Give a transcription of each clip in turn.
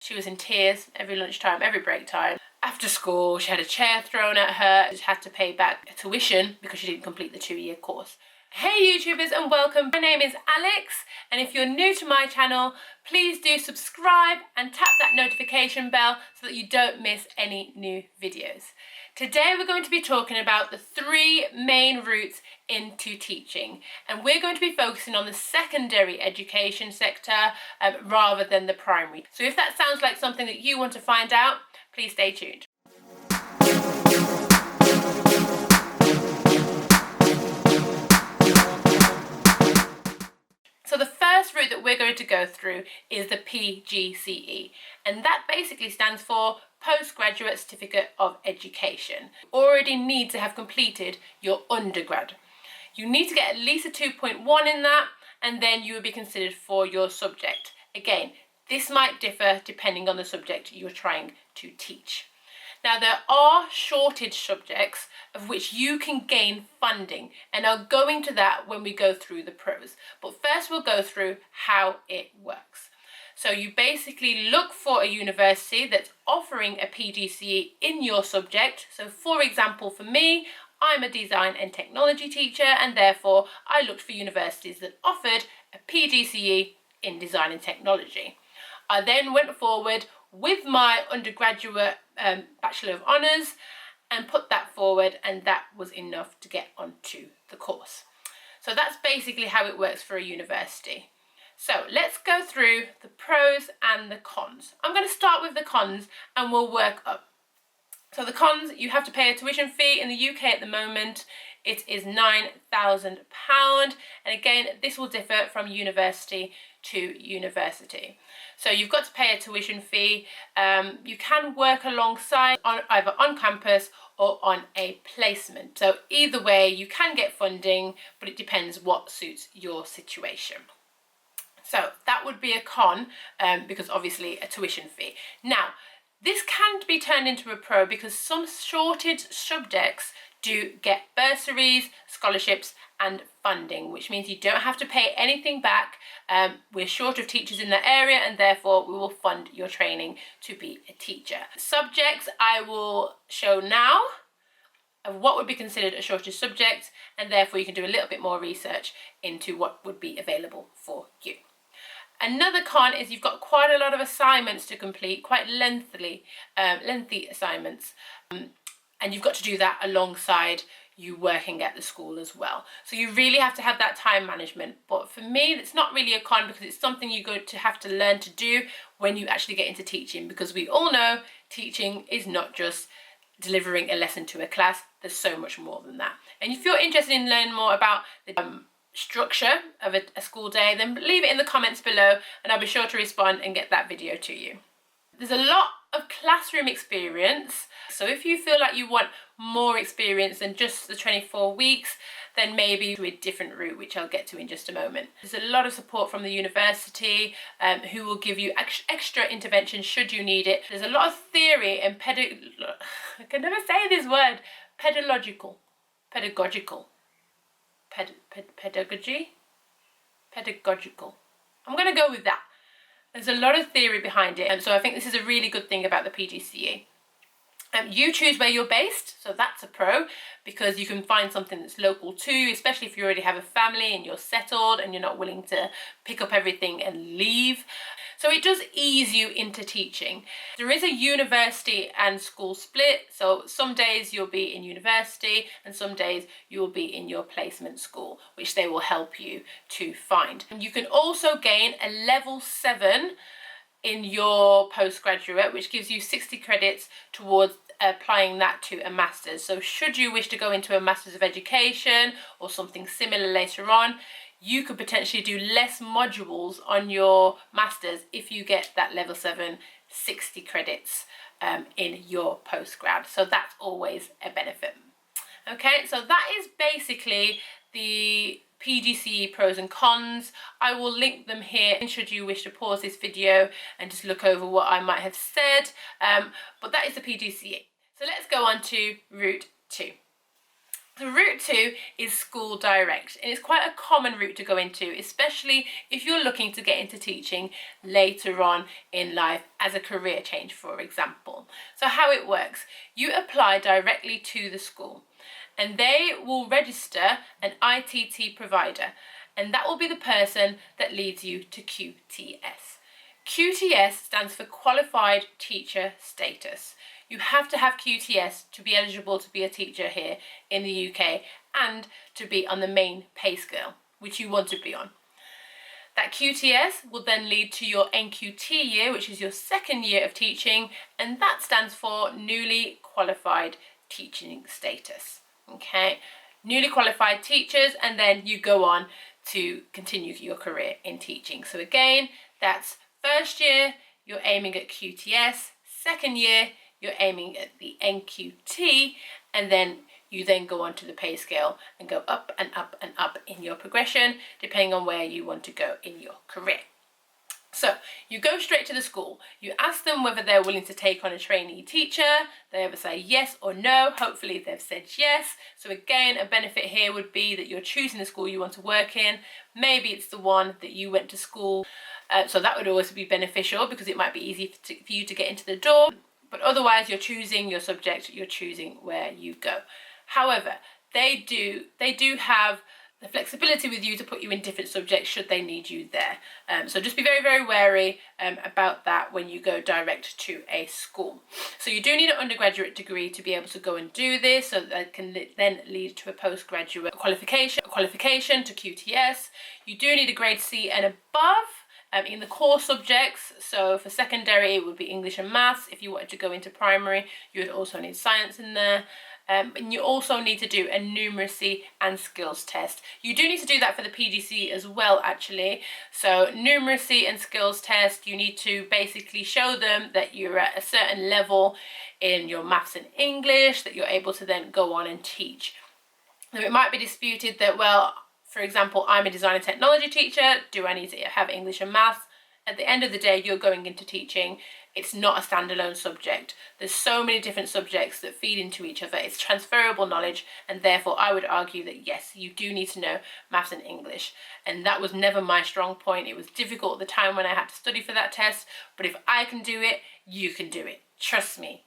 She was in tears every lunchtime, every break time. After school, she had a chair thrown at her. She had to pay back tuition because she didn't complete the 2-year course. Hey YouTubers and welcome. My name is Alex, and if you're new to my channel, please do subscribe and tap that notification bell so that you don't miss any new videos. Today we're going to be talking about the 3 main routes into teaching, and we're going to be focusing on the secondary education sector rather than the primary. So if that sounds like something that you want to find out, please stay tuned. So the first route that we're going to go through is the PGCE, and that basically stands for Postgraduate Certificate of Education. You already need to have completed your undergrad. You need to get at least a 2.1 in that, and then you will be considered for your subject. Again, this might differ depending on the subject you're trying to teach. Now, there are shortage subjects of which you can gain funding, and I'll go into that when we go through the pros. But first we'll go through how it works. So you basically look for a university that's offering a PGCE in your subject. So for example, for me, I'm a design and technology teacher, and therefore I looked for universities that offered a PGCE in design and technology. I then went forward with my undergraduate Bachelor of Honours and put that forward, and that was enough to get onto the course. So that's basically how it works for a university. So let's go through the pros and the cons. I'm going to start with the cons and we'll work up. So the cons, you have to pay a tuition fee. In the UK at the moment, it is £9,000. And again, this will differ from university to university. So you've got to pay a tuition fee. You can work alongside either on campus or on a placement. So either way, you can get funding, but it depends what suits your situation. So that would be a con because obviously a tuition fee. Now, this can be turned into a pro because some shortage subjects do get bursaries, scholarships and funding, which means you don't have to pay anything back. We're short of teachers in that area, and therefore we will fund your training to be a teacher. Subjects I will show now of what would be considered a shortage subject, and therefore you can do a little bit more research into what would be available for you. Another con is you've got quite a lot of assignments to complete, quite lengthy assignments, and you've got to do that alongside you working at the school as well. So you really have to have that time management. But for me, it's not really a con because it's something you're going to have to learn to do when you actually get into teaching, because we all know teaching is not just delivering a lesson to a class. There's so much more than that. And if you're interested in learning more about the structure of a school day, then leave it in the comments below and I'll be sure to respond and get that video to you. There's a lot of classroom experience, so if you feel like you want more experience than just the 24 weeks, then maybe do a different route, which I'll get to in just a moment. There's a lot of support from the university who will give you extra intervention should you need it. There's a lot of theory and I can never say this word, pedagogy. I'm going to go with that. There's a lot of theory behind it, and so I think this is a really good thing about the PGCE. You choose where you're based, so that's a pro, because you can find something that's local too, especially if you already have a family and you're settled and you're not willing to pick up everything and leave. So it does ease you into teaching. There is a university and school split, so some days you'll be in university and some days you'll be in your placement school, which they will help you to find. And you can also gain a level 7 in your postgraduate, which gives you 60 credits towards applying that to a master's. So should you wish to go into a master's of education or something similar later on, you could potentially do less modules on your master's if you get that level 7 60 credits in your postgrad. So that's always a benefit. Okay, so that is basically the PGCE pros and cons. I will link them here should you wish to pause this video and just look over what I might have said, but that is the PGCE. So let's go on to route 2. The route 2 is school direct, and it's quite a common route to go into, especially if you're looking to get into teaching later on in life as a career change, for example. So how it works, you apply directly to the school and they will register an ITT provider, and that will be the person that leads you to QTS. QTS stands for Qualified Teacher Status. You have to have QTS to be eligible to be a teacher here in the UK and to be on the main pay scale, which you want to be on. That QTS will then lead to your NQT year, which is your second year of teaching, and that stands for Newly Qualified Teaching Status. Okay, newly qualified teachers, and then you go on to continue your career in teaching. So again, that's first year, you're aiming at QTS, second year, you're aiming at the NQT, and then you then go on to the pay scale and go up and up and up in your progression, depending on where you want to go in your career. So you go straight to the school, you ask them whether they're willing to take on a trainee teacher, they either say yes or no, hopefully they've said yes. So again, a benefit here would be that you're choosing the school you want to work in, maybe it's the one that you went to school, so that would always be beneficial because it might be easy for you to get into the door. But otherwise, you're choosing your subject, you're choosing where you go. However, they do have the flexibility with you to put you in different subjects should they need you there. So just be very, very wary about that when you go direct to a school. So you do need an undergraduate degree to be able to go and do this, so that can then lead to a postgraduate qualification to QTS. You do need a grade C and above in the core subjects. So for secondary, it would be English and maths. If you wanted to go into primary, you would also need science in there. And you also need to do a numeracy and skills test. You do need to do that for the PGCE as well, actually. So numeracy and skills test, you need to basically show them that you're at a certain level in your maths and English, that you're able to then go on and teach. Now, it might be disputed that, well, for example, I'm a design and technology teacher. Do I need to have English and maths? At the end of the day, you're going into teaching. It's not a standalone subject. There's so many different subjects that feed into each other. It's transferable knowledge, and therefore I would argue that yes, you do need to know maths and English. And that was never my strong point. It was difficult at the time when I had to study for that test, but if I can do it, you can do it. Trust me.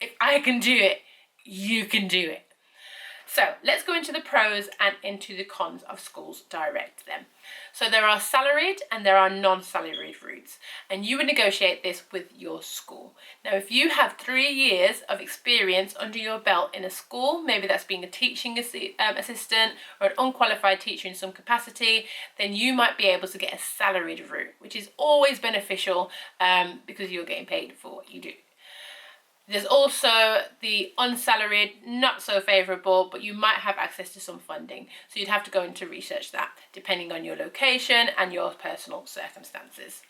If I can do it, you can do it. So let's go into the pros and into the cons of schools direct then. So there are salaried and there are non-salaried routes, and you would negotiate this with your school. Now, if you have 3 years of experience under your belt in a school, maybe that's being a teaching assistant or an unqualified teacher in some capacity, then you might be able to get a salaried route, which is always beneficial because you're getting paid for what you do. There's also the unsalaried, not so favourable, but you might have access to some funding. So you'd have to go into research that, depending on your location and your personal circumstances.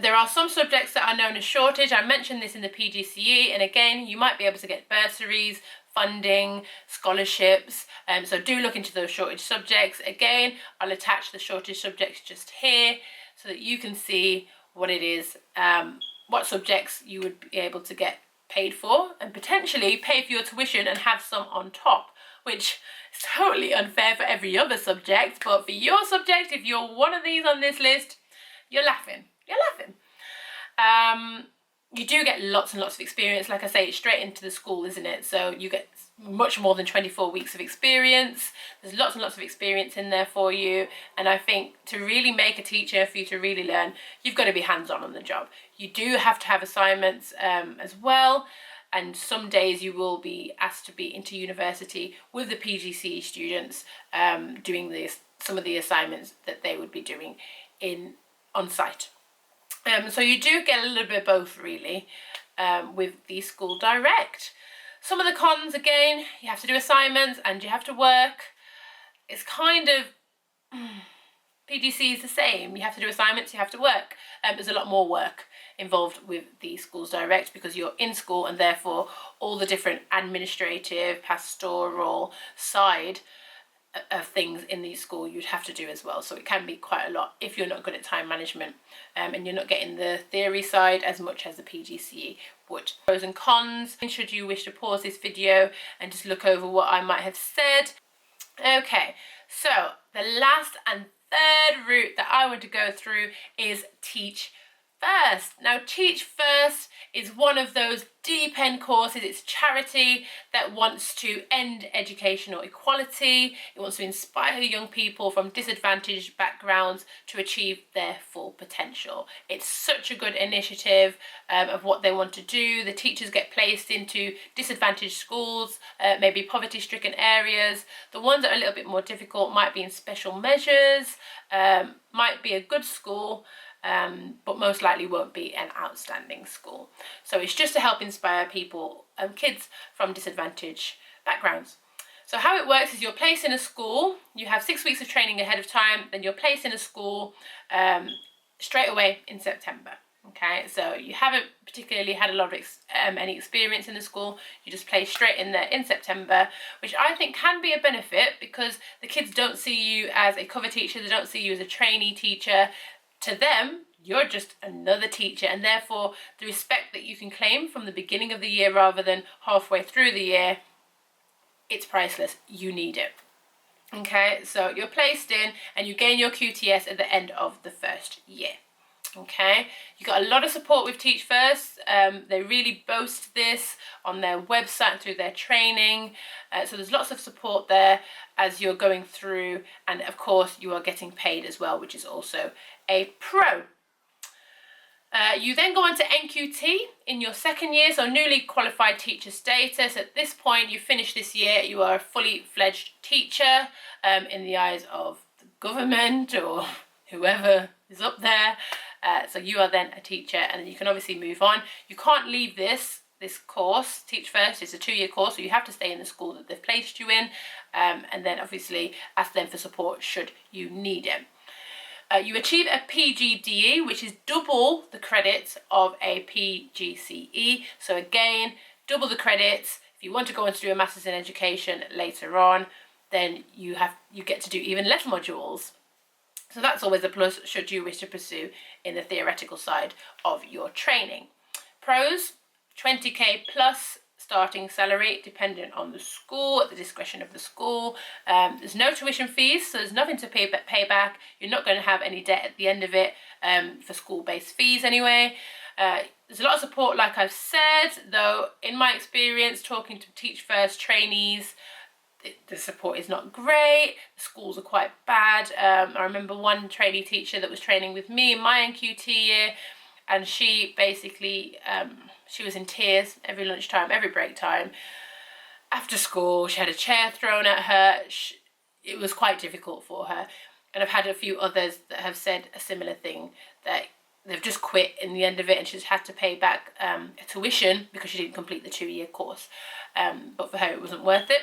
There are some subjects that are known as shortage. I mentioned this in the PGCE, and again, you might be able to get bursaries, funding, scholarships. So do look into those shortage subjects. Again, I'll attach the shortage subjects just here so that you can see what it is, what subjects you would be able to get paid for and potentially pay for your tuition and have some on top, which is totally unfair for every other subject, but for your subject, if you're one of these on this list, you're laughing. You do get lots and lots of experience. Like I say, it's straight into the school, isn't it? So you get much more than 24 weeks of experience. There's lots and lots of experience in there for you. And I think to really make a teacher, for you to really learn, you've got to be hands-on on the job. You do have to have assignments as well. And some days you will be asked to be into university with the PGCE students doing some of the assignments that they would be doing on site. So you do get a little bit of both, really, with the school direct. Some of the cons, again, you have to do assignments and you have to work. It's kind of, PGCE is the same. You have to do assignments, you have to work. There's a lot more work involved with the schools direct because you're in school, and therefore all the different administrative, pastoral side of things in the school you'd have to do as well. So it can be quite a lot if you're not good at time management and you're not getting the theory side as much as the PGCE would. Pros and cons. Should you wish to pause this video and just look over what I might have said. Okay, so the last and third route that I want to go through is Teach First. Now, Teach First is one of those deep end courses. It's a charity that wants to end educational equality. It wants to inspire young people from disadvantaged backgrounds to achieve their full potential. It's such a good initiative of what they want to do. The teachers get placed into disadvantaged schools, maybe poverty-stricken areas. The ones that are a little bit more difficult might be in special measures, might be a good school, but most likely won't be an outstanding school. So it's just to help inspire people, kids from disadvantaged backgrounds. So how it works is you're placed in a school, you have 6 weeks of training ahead of time, then you're placed in a school straight away in September. Okay, so you haven't particularly had a lot of any experience in the school, you just play straight in there in September, which I think can be a benefit because the kids don't see you as a cover teacher, they don't see you as a trainee teacher. To them, you're just another teacher, and therefore the respect that you can claim from the beginning of the year rather than halfway through the year, it's priceless. You need it. Okay, so you're placed in and you gain your QTS at the end of the first year. Okay, you got a lot of support with Teach First. They really boast this on their website through their training. So there's lots of support there as you're going through, and of course you are getting paid as well, which is also a pro. You then go on to NQT in your second year, so newly qualified teacher status. At this point, you finish this year, you are a fully fledged teacher in the eyes of the government or whoever is up there. So you are then a teacher, and then you can obviously move on. You can't leave this course. Teach First is a 2-year course, so you have to stay in the school that they've placed you in, and then obviously ask them for support should you need it. You achieve a PGDE, which is double the credits of a PGCE. So again, double the credits. If you want to go on to do a Masters in Education later on, then you get to do even less modules. So that's always a plus should you wish to pursue in the theoretical side of your training. Pros, 20k plus starting salary dependent on the school, at the discretion of the school. There's no tuition fees, so there's nothing to pay back. You're not going to have any debt at the end of it for school-based fees anyway. There's a lot of support, like I've said, though in my experience talking to Teach First trainees, the support is not great. The schools are quite bad. I remember one trainee teacher that was training with me in my NQT year, and she basically she was in tears every lunchtime, every break time. After school, she had a chair thrown at her. It was quite difficult for her. And I've had a few others that have said a similar thing, that they've just quit in the end of it and she's had to pay back a tuition because she didn't complete the 2-year course. But for her, it wasn't worth it.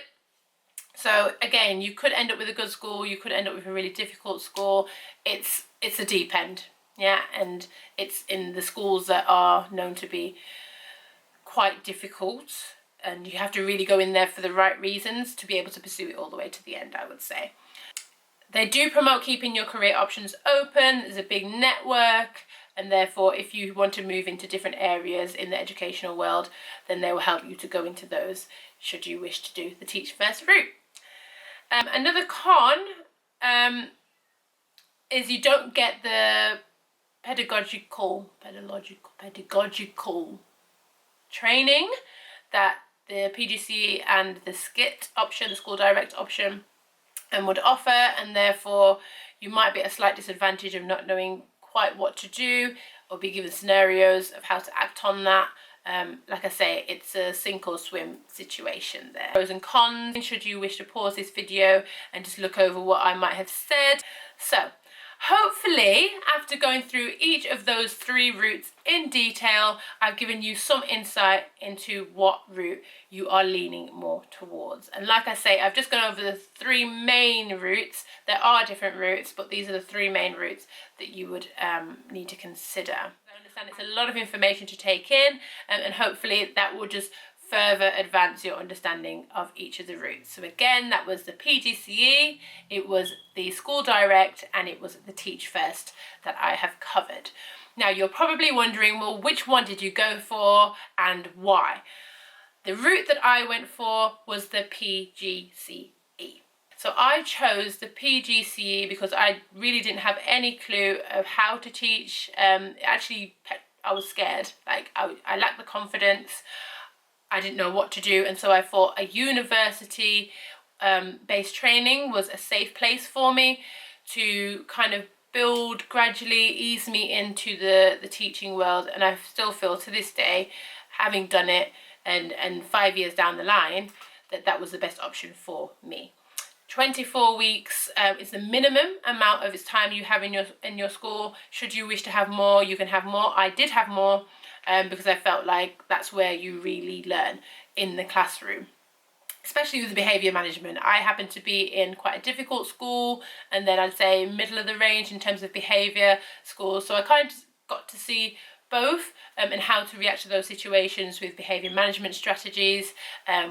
So again, you could end up with a good school, you could end up with a really difficult school. It's a deep end, yeah, and it's in the schools that are known to be quite difficult, and you have to really go in there for the right reasons to be able to pursue it all the way to the end, I would say. They do promote keeping your career options open. There's a big network, and therefore if you want to move into different areas in the educational world, then they will help you to go into those should you wish to do the Teach First route. Another con is you don't get the pedagogical training that the PGCE and the SCIT option, the School Direct option, would offer, and therefore you might be at a slight disadvantage of not knowing quite what to do or be given scenarios of how to act on that. Like I say, it's a sink or swim situation there. Pros and cons, should you wish to pause this video and just look over what I might have said. So hopefully, after going through each of those 3 routes in detail, I've given you some insight into what route you are leaning more towards. And like I say, I've just gone over the 3 main routes. There are different routes, but these are the 3 main routes that you would need to consider. I understand it's a lot of information to take in, and hopefully that will just further advance your understanding of each of the routes. So again, that was the PGCE, it was the School Direct, and it was the Teach First that I have covered. Now you're probably wondering, well, which one did you go for and why? The route that I went for was the PGCE. So I chose the PGCE because I really didn't have any clue of how to teach. Actually, I was scared. Like I lacked the confidence. I didn't know what to do, and so I thought a university based training was a safe place for me to kind of build, gradually ease me into the teaching world. And I still feel to this day, having done it and 5 years down the line, that was the best option for me. 24 weeks is the minimum amount of time you have in your school. Should you wish to have more, you can have more. I did have more because I felt like that's where you really learn in the classroom, especially with the behaviour management. I happened to be in quite a difficult school, and then I'd say middle of the range in terms of behaviour schools. So I kind of got to see both and how to react to those situations with behaviour management strategies,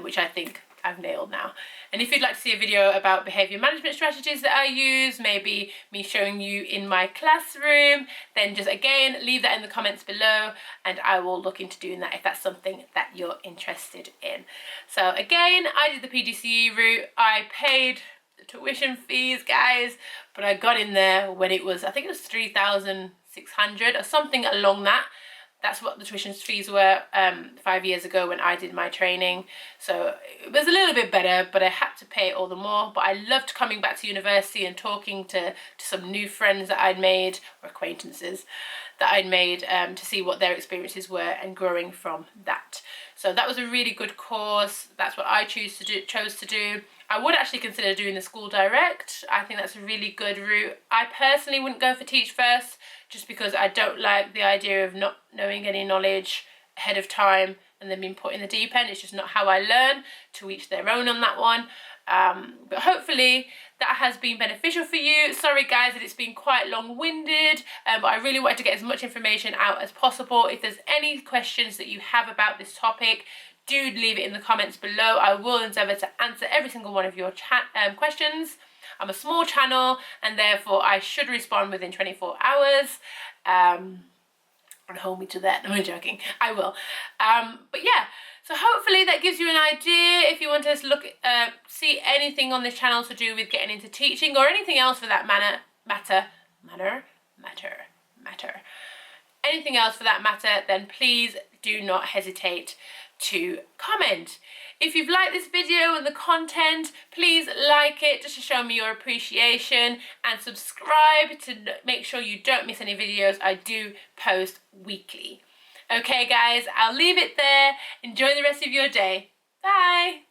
which I think I've nailed now. And if you'd like to see a video about behaviour management strategies that I use, maybe me showing you in my classroom, then just again leave that in the comments below and I will look into doing that if that's something that you're interested in. So again, I did the PGCE route. I paid the tuition fees, guys, but I got in there when it was, I think it was 3,600 or something along that. That's what the tuition fees were 5 years ago when I did my training. So it was a little bit better, but I had to pay all the more. But I loved coming back to university and talking to some new friends that I'd made, or acquaintances that I'd made, to see what their experiences were and growing from that. So that was a really good course. That's what I chose to do. I would actually consider doing the School Direct. I think that's a really good route. I personally wouldn't go for Teach First, just because I don't like the idea of not knowing any knowledge ahead of time and then being put in the deep end. It's just not how I learn. To each their own on that one. But hopefully that has been beneficial for you. Sorry guys that it's been quite long-winded, but I really wanted to get as much information out as possible. If there's any questions that you have about this topic, do leave it in the comments below. I will endeavour to answer every single one of your questions. I'm a small channel and therefore I should respond within 24 hours. And hold me to that. No, I'm joking. I will. But yeah, so hopefully that gives you an idea. If you want to look see anything on this channel to do with getting into teaching or anything else for that matter, anything else for that matter, then please do not hesitate to comment. If you've liked this video and the content, please like it just to show me your appreciation, and subscribe to make sure you don't miss any videos. I do post weekly. Okay guys, I'll leave it there. Enjoy the rest of your day. Bye.